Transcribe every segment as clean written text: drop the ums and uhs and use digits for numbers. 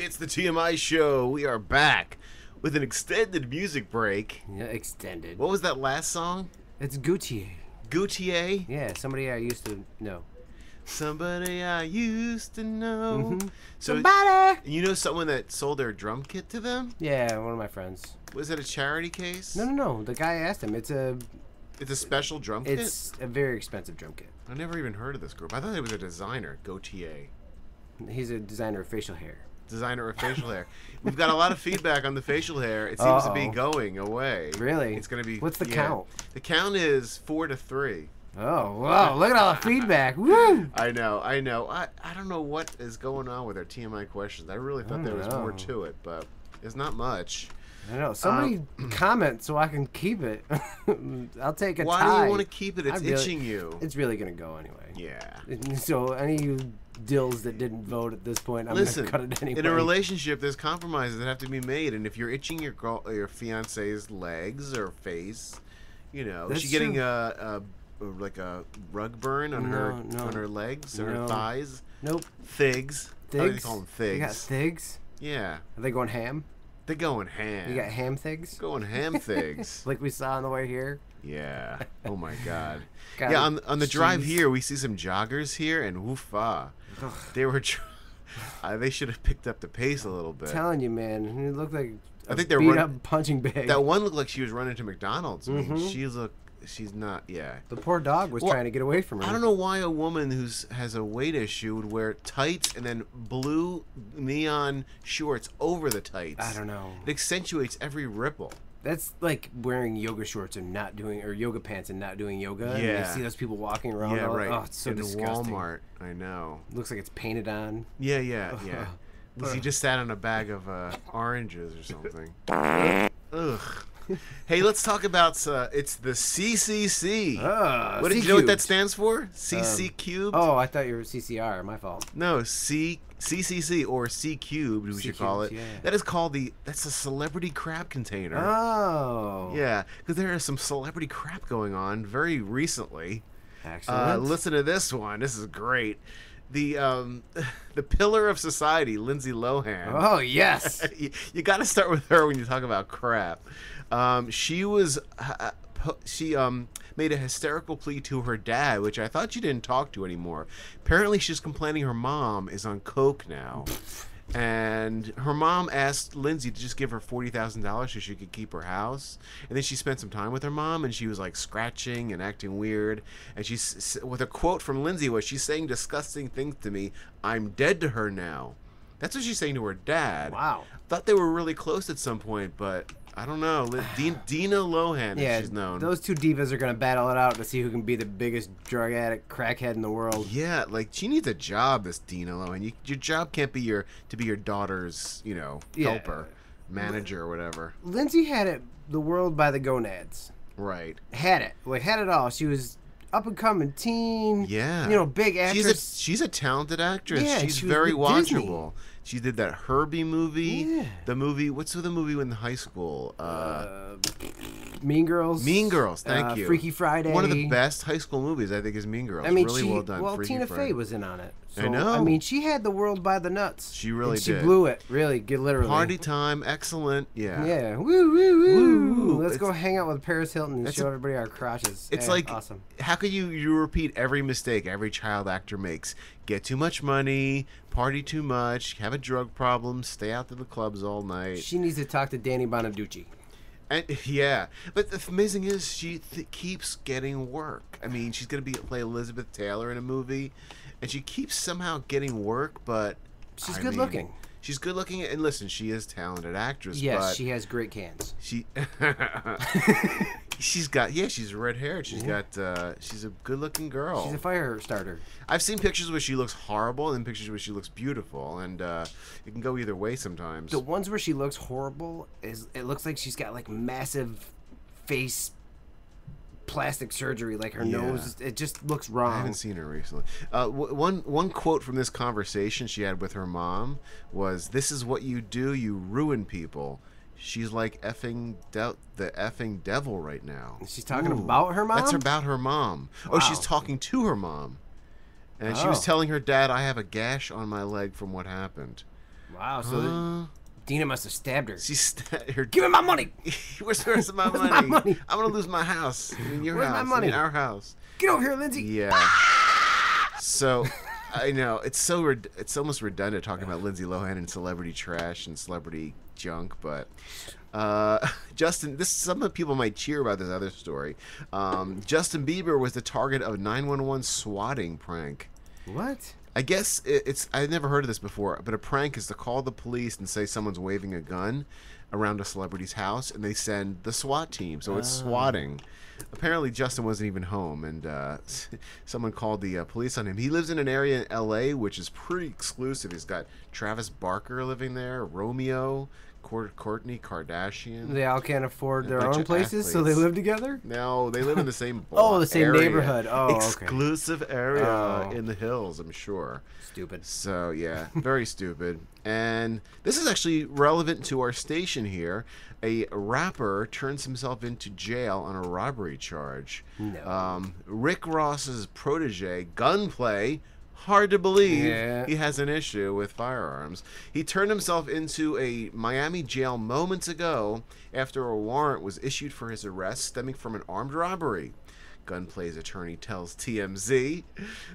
It's the TMI Show. We are back with an extended music break. Yeah, extended. What was that last song? It's Gautier. Gautier? Yeah, somebody I used to know. Somebody I used to know. Mm-hmm. So, Somebody! you know someone that sold their drum kit to them? Yeah, one of my friends. Was it a charity case? No. The guy asked him. It's a special drum kit? It's a very expensive drum kit. I never even heard of this group. I thought it was a designer, Gautier. He's a designer of facial hair. Designer of facial hair. We've got a lot of feedback on the facial hair. It seems to be going away. Really? It's going to be... What's the count? The count is 4-3. Oh, wow. Look at all the feedback. Woo! I know. I don't know what is going on with our TMI questions. I really thought there was more to it, but there's not much. I know. Somebody comment so I can keep it. I'll take a tie. Why do you want to keep it? It's itching you. It's really going to go anyway. Yeah. So any of you dills that didn't vote at this point, I'm going to cut it anyway. In a relationship, there's compromises that have to be made, and if you're itching your fiance's legs or face, you know, is she getting like a rug burn on her legs or her thighs? Nope. Thigs. How do they call them? Thigs. You got thigs? Yeah. Are they going ham? They're going ham. You got ham thigs? Going ham thigs. Like we saw on the way here? Yeah. Oh my God. Yeah, on the drive here, we see some joggers here, and woofa. They were... they should have picked up the pace a little bit. I'm telling you, man. It looked like I think they're beat up punching bag. That one looked like she was running to McDonald's. I mean, she's not, The poor dog was trying to get away from her. I don't know why a woman who has a weight issue would wear tights and then blue neon shorts over the tights. I don't know. It accentuates every ripple. That's like wearing yoga shorts and not doing, or yoga pants and not doing yoga. Yeah. And you see those people walking around. Yeah, right. Oh, it's so disgusting. Walmart. I know. Looks like it's painted on. Yeah. He just sat on a bag of oranges or something. Ugh. Hey, let's talk about it's the CCC. Did you know what that stands for? CC cubed. Oh, I thought you were CCR. My fault. No, CCC or C cubed, we should call it. Yeah. That is called that's a celebrity crap container. Oh. Yeah, because there is some celebrity crap going on very recently. Excellent. Listen to this one. This is great. The pillar of society, Lindsay Lohan. Oh yes. You got to start with her when you talk about crap. She made a hysterical plea to her dad, which I thought she didn't talk to anymore. Apparently, she's complaining her mom is on coke now. And her mom asked Lindsay to just give her $40,000 so she could keep her house. And then she spent some time with her mom, and she was like scratching and acting weird. And with a quote from Lindsay was, "She's saying disgusting things to me. I'm dead to her now." That's what she's saying to her dad. Wow. Thought they were really close at some point, but I don't know. Dina Lohan, as she's known. Those two divas are going to battle it out to see who can be the biggest drug addict, crackhead in the world. Yeah, like she needs a job, this Dina Lohan. Your job can't be to be your daughter's, helper, manager, or whatever. Lindsay had the world by the gonads. Right. Had it all. She was up and coming teen. Yeah. Big actress. She's a talented actress. Yeah, she's she was very with watchable. Disney. She did that Herbie movie. Yeah. The movie. What's the movie in high school? Mean Girls. Mean Girls. Thank you. Freaky Friday. One of the best high school movies, I think, is Mean Girls. I mean, really well done. Well, Freaky Tina Friday. Fey was in on it. So, I know. I mean, she had the world by the nuts. She really did. She blew it. Really, literally. Party time, excellent. Yeah. Yeah. Woo woo woo. Let's go hang out with Paris Hilton and show everybody our crotches. It's like awesome. How could you repeat every mistake every child actor makes? Get too much money, party too much, have a drug problem, stay out to the clubs all night. She needs to talk to Danny Bonaducci. And yeah, but the amazing is she keeps getting work. I mean, she's gonna play Elizabeth Taylor in a movie, and she keeps somehow getting work. But she's good looking. She's good looking, and listen, she is a talented actress. Yes, but she has great cans. She's red haired. She's a good looking girl. She's a fire starter. I've seen pictures where she looks horrible and pictures where she looks beautiful, and it can go either way sometimes. The ones where she looks horrible it looks like she's got like massive face plastic surgery, like her nose. It just looks wrong. I haven't seen her recently. One quote from this conversation she had with her mom was, "This is what you do. You ruin people." She's like the effing devil right now. She's talking about her mom? That's about her mom. Wow. Oh, she's talking to her mom. And she was telling her dad, "I have a gash on my leg from what happened." Wow. So Dina must have stabbed her. Her. Give me my money. Where's my money? my money? I'm gonna lose my house. In your Where's house. my money? In our house. Get over here, Lindsay. Yeah. So, I know it's almost redundant talking about Lindsay Lohan and celebrity trash and celebrity junk, but Justin, some people might cheer about this other story. Justin Bieber was the target of a 911 swatting prank. What? I guess I've never heard of this before, but a prank is to call the police and say someone's waving a gun around a celebrity's house, and they send the SWAT team. So it's swatting. Apparently, Justin wasn't even home, and someone called the police on him. He lives in an area in L.A. which is pretty exclusive. He's got Travis Barker living there, Romeo, Kourtney Kardashian. They all can't afford their own places, so they live together? No, they live in the same block. Oh, the same area. Neighborhood. Oh, exclusive area in the hills, I'm sure. Stupid. So, yeah, very stupid. And this is actually relevant to our station here. A rapper turns himself into jail on a robbery charge. No. Rick Ross's protege, Gunplay, hard to believe he has an issue with firearms. He turned himself into a Miami jail moments ago after a warrant was issued for his arrest stemming from an armed robbery. Gunplay's attorney tells TMZ.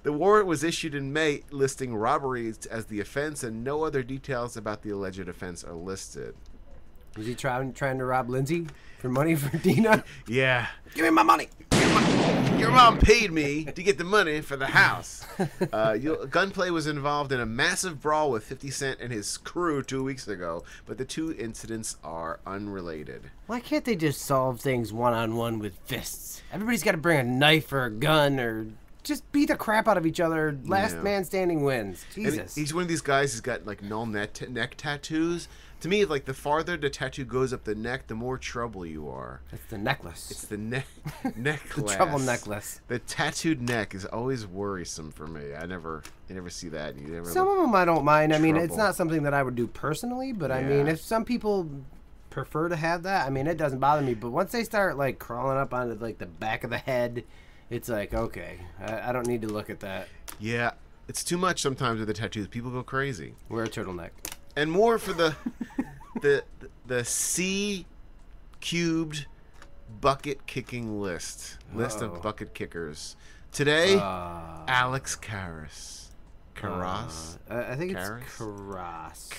The warrant was issued in May, listing robbery as the offense, and no other details about the alleged offense are listed. Was he trying to rob Lindsay for money for Dina? Yeah. Give me my money. Your mom paid me to get the money for the house. Gunplay was involved in a massive brawl with 50 Cent and his crew 2 weeks ago, but the two incidents are unrelated. Why can't they just solve things one-on-one with fists? Everybody's got to bring a knife or a gun or just beat the crap out of each other. Last man standing wins. Jesus. He's one of these guys who's got like null neck tattoos. To me, like the farther the tattoo goes up the neck, the more trouble you are. It's the necklace. It's the necklace. The trouble necklace. The tattooed neck is always worrisome for me. I never see that. Some of them I don't mind. I mean, it's not something that I would do personally, but I mean, if some people prefer to have that, I mean, it doesn't bother me. But once they start like crawling up onto like the back of the head, it's like, okay, I don't need to look at that. Yeah, it's too much sometimes with the tattoos. People go crazy. Wear a turtleneck. And more for the C cubed bucket kicking list of bucket kickers. Today, Alex Karras. I think it's Karras.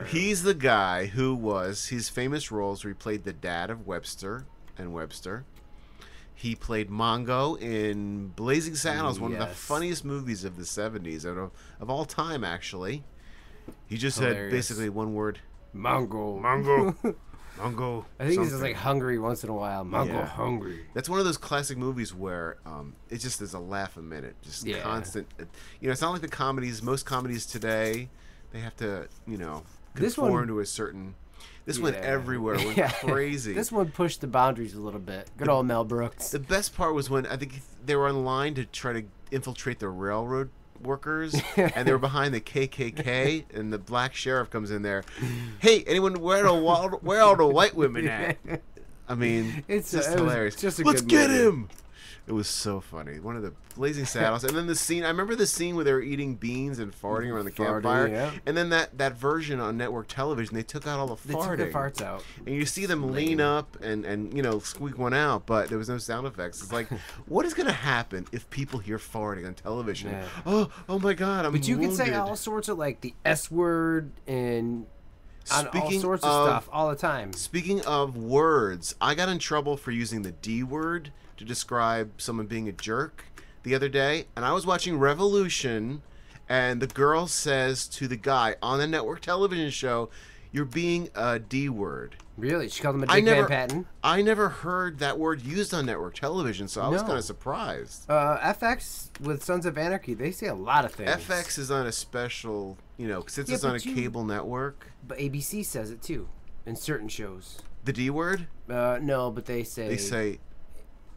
He's the guy who his famous roles where he played the dad of Webster and Webster. He played Mongo in Blazing Saddles, one of the funniest movies of the 70s and of all time, actually. He just said basically one word. Mongo. Mongo. I think he's just like hungry once in a while. Mongo hungry. That's one of those classic movies where it just is a laugh a minute. Just constant. It's not like the comedies. Most comedies today, they have to, conform to a certain... This went everywhere. It went crazy. This one pushed the boundaries a little bit. Good old Mel Brooks. The best part was when I think they were in line to try to infiltrate the railroad workers, and they were behind the KKK, and the black sheriff comes in there. Hey, anyone, where are all the white women at? I mean, it's just hilarious. Let's get him. It was so funny. One of the Blazing Saddles, and then the scene. I remember the scene where they were eating beans and farting around the campfire, and then that version on network television, they took out all the farting. They took the farts out, and you see them lean up and squeak one out, but there was no sound effects. It's like, what is going to happen if people hear farting on television? Yeah. Oh my God, I'm. But you wounded. can say all sorts of like the S word and. On all sorts of stuff all the time. Speaking of words, I got in trouble for using the D word to describe someone being a jerk the other day, and I was watching Revolution, and the girl says to the guy on the network television show, "You're being a D word." Really? She called him a Dick Van Patten? I never heard that word used on network television, so I was kind of surprised. FX with Sons of Anarchy, they say a lot of things. FX is on a special, since it's on a cable network. But ABC says it too, in certain shows. The D word? No, but they say... They say...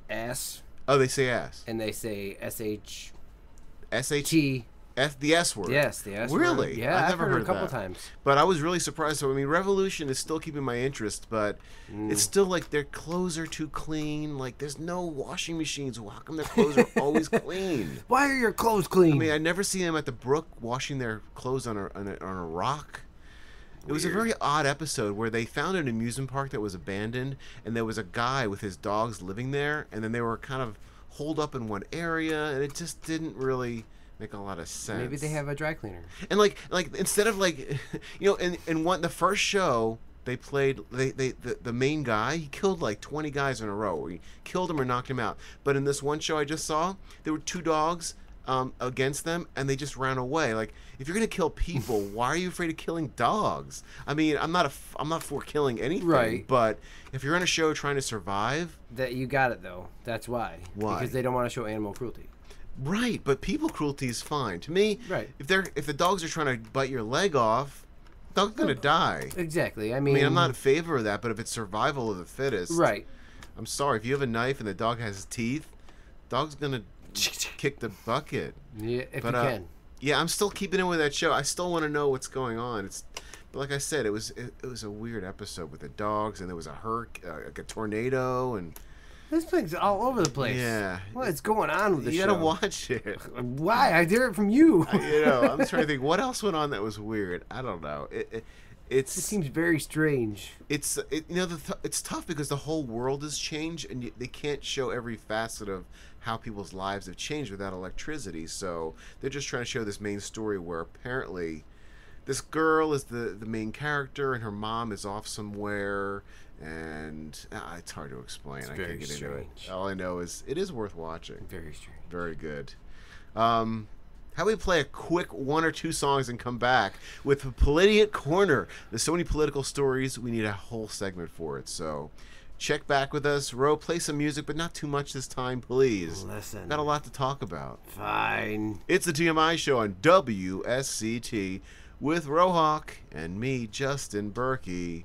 ass. Oh, they say ass. And they say SH... SH... T. The S word. Yes, the S word. Really? Yeah, I've never heard it a couple that. times. But I was really surprised. So I mean, Revolution is still keeping my interest, but it's still like their clothes are too clean. Like there's no washing machines. How come their clothes are always clean? Why are your clothes clean? I mean, I never see them at the brook washing their clothes on a rock. It was a very odd episode where they found an amusement park that was abandoned, and there was a guy with his dogs living there, and then they were kind of holed up in one area, and it just didn't really make a lot of sense. Maybe they have a dry cleaner. And like instead of like, you know, in the first show they played the main guy, he killed like 20 guys in a row. He killed them or knocked him out. But in this one show I just saw, there were 2 dogs against them, and they just ran away. Like, if you're gonna kill people, why are you afraid of killing dogs? I mean, I'm not for killing anything, right? But if you're on a show trying to survive, that you got it though. That's why. Why? Because they don't want to show animal cruelty. Right, but people cruelty is fine to me. Right. If the dogs are trying to bite your leg off, the dog's gonna die. Exactly. I mean, I'm not in favor of that, but if it's survival of the fittest, right? I'm sorry. If you have a knife and the dog has teeth, dog's gonna kick the bucket. Yeah, if you can. Yeah, I'm still keeping in with that show. I still want to know what's going on. But like I said, it was a weird episode with the dogs, and there was like a tornado, and this thing's all over the place. Yeah, what's going on with the show? You gotta watch it. Why? I hear it from you. I'm trying to think what else went on that was weird. I don't know. It seems very strange. It's tough because the whole world has changed, and they can't show every facet of how people's lives have changed without electricity. So they're just trying to show this main story where apparently this girl is the main character, and her mom is off somewhere, and it's hard to explain. I can't get into it. All I know is it is worth watching. Very strange. Very good. How we play a quick 1 or 2 songs and come back with the Politiate Corner. There's so many political stories, we need a whole segment for it. So check back with us. Ro, play some music, but not too much this time, please. Listen. Got a lot to talk about. Fine. It's the TMI Show on WSCT with Rohawk and me, Justin Berkey,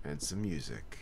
and some music.